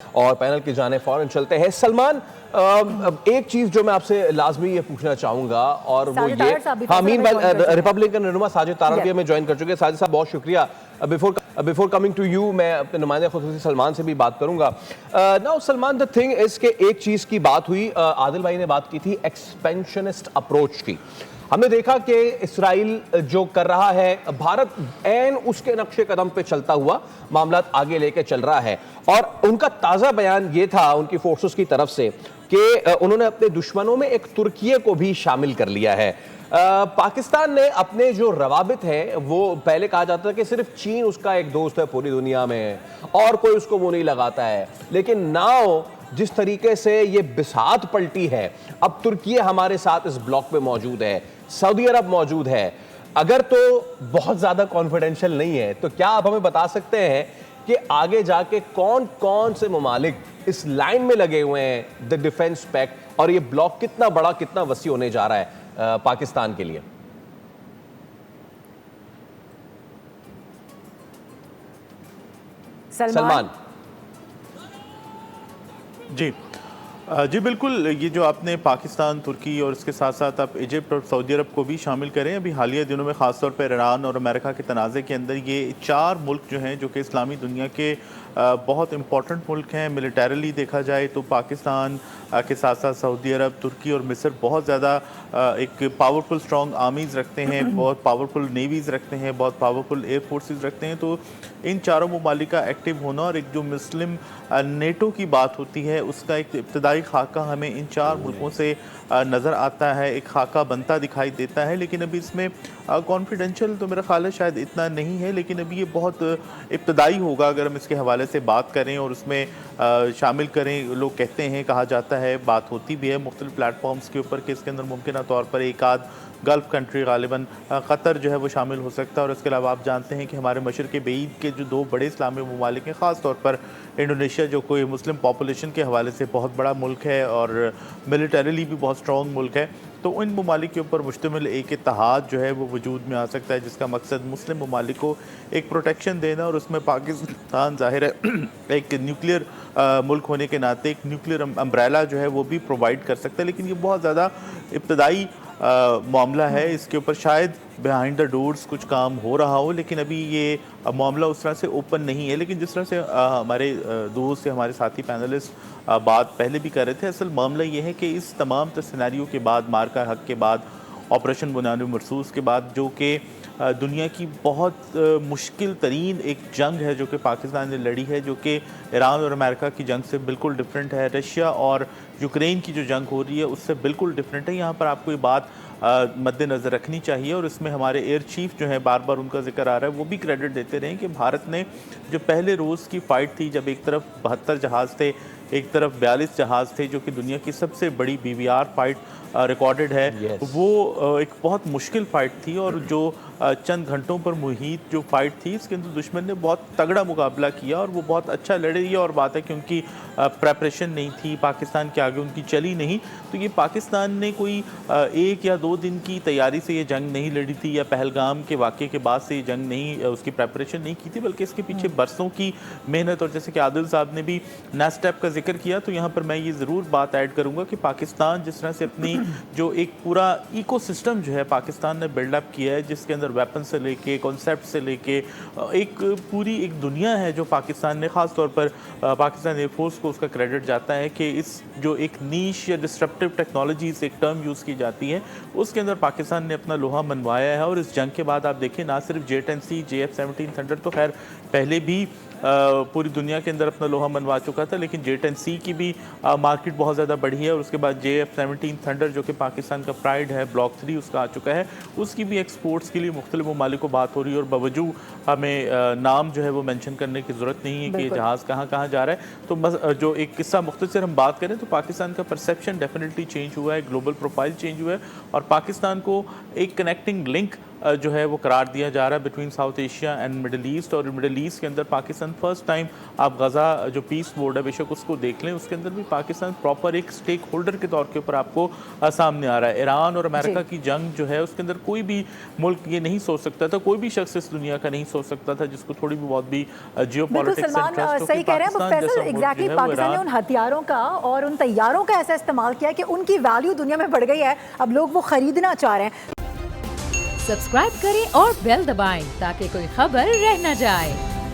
और पैनल की जाने फौरन चलते हैं। सलमान, एक चीज जो मैं आपसे लाजमी ये पूछना चाहूंगा और वो ये, हाँ, रिपब्लिकन रहनुमा साजिद तारड़ भी हमें ज्वाइन कर चुके हैं। साजिद साहब, बहुत शुक्रिया। बिफोर कमिंग टू यू, मैं अपने नुमाइंदे खुसूसी सलमान से भी बात करूंगा। Now Salman, the thing is के एक चीज की बात हुई, आदिल भाई ने बात की थी एक्सपेंशनिस्ट अप्रोच की। हमने देखा कि इस्राइल जो कर रहा है, भारत ऐन उसके नक्शे कदम पे चलता हुआ मामला आगे लेके चल रहा है। और उनका ताजा बयान ये था उनकी फोर्सेस की तरफ से कि उन्होंने अपने दुश्मनों में एक तुर्की को भी शामिल कर लिया है। पाकिस्तान ने अपने जो रवाबित है, वो पहले कहा जाता था कि सिर्फ चीन उसका एक दोस्त है पूरी दुनिया में और कोई उसको वो नहीं लगाता है, लेकिन नाउ जिस तरीके से ये बिसात पलटी है, अब तुर्की हमारे साथ इस ब्लॉक पे मौजूद है, सऊदी अरब मौजूद है। अगर तो बहुत ज्यादा कॉन्फिडेंशियल नहीं है, तो क्या आप हमें बता सकते हैं कि आगे जाके कौन कौन से ममालिक इस लाइन में लगे हुए हैं द डिफेंस पैक्ट, और ये ब्लॉक कितना बड़ा, कितना वसी होने जा रहा है पाकिस्तान के लिए? सलमान जी जी बिल्कुल, ये जो आपने पाकिस्तान, तुर्की और इसके साथ साथ आप इजिप्ट और सऊदी अरब को भी शामिल करें, अभी हालिया दिनों में ख़ासतौर पर ईरान और अमेरिका के तनाज़े के अंदर ये 4 मुल्क जो हैं, जो कि इस्लामी दुनिया के बहुत इंपॉर्टेंट मुल्क हैं मिलिटरीली देखा जाए तो। पाकिस्तान के साथ साथ सऊदी अरब, तुर्की और मिस्र बहुत ज़्यादा एक पावरफुल स्ट्रॉन्ग आर्मीज़ रखते हैं, बहुत पावरफुल नेवीज़ रखते हैं, बहुत पावरफुल एयर फोर्सेस रखते हैं। तो इन चारों ममालिक का एक्टिव होना और एक जो मुस्लिम नेटो की बात होती है, उसका एक इब्तदाई खाका हमें इन 4 मुल्कों से नज़र आता है, एक खाका बनता दिखाई देता है। लेकिन अभी इसमें कॉन्फिडेंशियल तो मेरा ख्याल है शायद इतना नहीं है, लेकिन अभी ये बहुत इब्तदाई होगा अगर हम इसके हवाले से बात करें और उसमें शामिल करें। लोग कहते हैं, कहा जाता है, बात होती भी है मुख्तलिफ प्लेटफॉर्म्स के ऊपर कि इसके अंदर मुमकिन तौर पर एक आध गल्फ़ कंट्री, गालिबन क़तर जो है वो शामिल हो सकता है। और इसके अलावा आप जानते हैं कि हमारे मशरक़ बईद के जो 2 बड़े इस्लामी ममालिक हैं, ख़ास तौर पर इंडोनेशिया जो कोई मुस्लिम पॉपुलेशन के हवाले से बहुत बड़ा मुल्क है और मिलिटरीली भी बहुत स्ट्रॉन्ग मुल्क है, तो इन ममालिक के ऊपर मुश्तमिल एक इत्तेहाद जो है वो वजूद में आ सकता है, जिसका मकसद मुस्लिम ममालिक को एक प्रोटेक्शन देना। और उसमें पाकिस्तान ज़ाहिर है एक न्यूक्लियर मुल्क होने के नाते एक न्यूक्लियर अम्ब्रेला जो है वो भी प्रोवाइड कर सकता है। लेकिन ये बहुत ज़्यादा इब्तदाई मामला है, इसके ऊपर शायद बिहाइंड द डोर्स कुछ काम हो रहा हो, लेकिन अभी ये मामला उस तरह से ओपन नहीं है। लेकिन जिस तरह से हमारे दोस्त या हमारे साथी पैनलिस्ट बात पहले भी कर रहे थे, असल मामला ये है कि इस तमाम सिनेरियो के बाद, मार्का हक के बाद, ऑपरेशन बुनियाद मरसूस के बाद, जो कि दुनिया की बहुत मुश्किल तरीन एक जंग है जो कि पाकिस्तान ने लड़ी है, जो कि ईरान और अमेरिका की जंग से बिल्कुल डिफरेंट है, रशिया और यूक्रेन की जो जंग हो रही है उससे बिल्कुल डिफरेंट है। यहाँ पर आपको ये बात मद्देनज़र रखनी चाहिए। और इसमें हमारे एयर चीफ जो है, बार बार उनका जिक्र आ रहा है, वो भी क्रेडिट देते रहे कि भारत ने जो पहले रोज़ की फ़ाइट थी, जब एक तरफ 72 जहाज़ थे, एक तरफ 42 जहाज़ थे, जो कि दुनिया की सबसे बड़ी BVR फ़ाइट रिकॉर्डेड है, वो एक बहुत मुश्किल फ़ाइट थी। और जो चंद घंटों पर मुहित जो फ़ाइट थी, इसके अंदर दुश्मन ने बहुत तगड़ा मुकाबला किया और वो बहुत अच्छा लड़े। ये और बात है कि उनकी प्रेपरेशन नहीं थी, पाकिस्तान के आगे उनकी चली नहीं। तो ये पाकिस्तान ने कोई 1 या 2 दिन की तैयारी से ये जंग नहीं लड़ी थी, या पहलगाम के वाक़े के बाद से ये जंग नहीं, उसकी प्रेपरेशन नहीं की थी, बल्कि इसके पीछे बरसों की मेहनत। और जैसे कि आदिल साहब ने भी नेस्टेप का जिक्र किया, तो यहाँ पर मैं ये ज़रूर बात ऐड करूँगा कि पाकिस्तान जिस तरह से अपनी जो एक पूरा इकोसिस्टम जो है पाकिस्तान ने बिल्डअप किया है, जिसके अंदर वेपन से लेके, कॉन्सेप्ट से लेके, एक पूरी एक दुनिया है जो पाकिस्तान ने, ख़ास तौर पर पाकिस्तान एयरफोर्स को उसका क्रेडिट जाता है कि इस जो एक नीश या डिस्ट्रप्टिव टेक्नोलॉजीज़ एक टर्म यूज़ की जाती है, उसके अंदर पाकिस्तान ने अपना लोहा मनवाया है। और इस जंग के बाद आप देखें, ना सिर्फ J-10C, JF-17 थंडर तो खैर पहले भी पूरी दुनिया के अंदर अपना लोहा मनवा चुका था, लेकिन J-10C की भी मार्केट बहुत ज़्यादा बढ़ी है। और उसके बाद JF-17 थंडर जो कि पाकिस्तान का प्राइड है, ब्लॉक 3 उसका आ चुका है, उसकी भी एक्सपोर्ट्स के लिए मुख्तलिफ ममालिक को बात हो रही है। और बावजूद हमें नाम जो है वो मेंशन करने की ज़रूरत नहीं है कि ये जहाज़ कहाँ कहाँ जा रहा है। तो बस जो एक किस्सा मुख्तसर हम बात करें, तो पाकिस्तान का परसेप्शन डेफिनेटली चेंज हुआ है, ग्लोबल प्रोफाइल चेंज हुआ है, और पाकिस्तान को एक कनेक्टिंग लिंक जो है वो करार दिया जा रहा है between south Asia and middle east. और मिडल ईस्ट के अंदर पाकिस्तान फर्स्ट टाइम, आप गज़ा जो पीस बोर्ड है बेशक उसको देख लें, उसके अंदर भी पाकिस्तान प्रॉपर एक स्टेक होल्डर के तौर के ऊपर आपको सामने आ रहा है। ईरान और अमेरिका की जंग जो है उसके अंदर कोई भी मुल्क ये नहीं सोच सकता था, कोई भी शख्स इस दुनिया का नहीं सोच सकता था जिसको थोड़ी भी बहुत भी जियोपॉलिटिक्स सही कह रहे हैं प्रोफेसर, एग्जैक्टली पाकिस्तान ने उन हथियारों का और उन तैयारों का ऐसा इस्तेमाल किया कि उनकी वैल्यू दुनिया में बढ़ गई है, अब लोग वो खरीदना चाह रहे हैं। सब्सक्राइब करें और बेल दबाएं ताकि कोई खबर रह न जाए।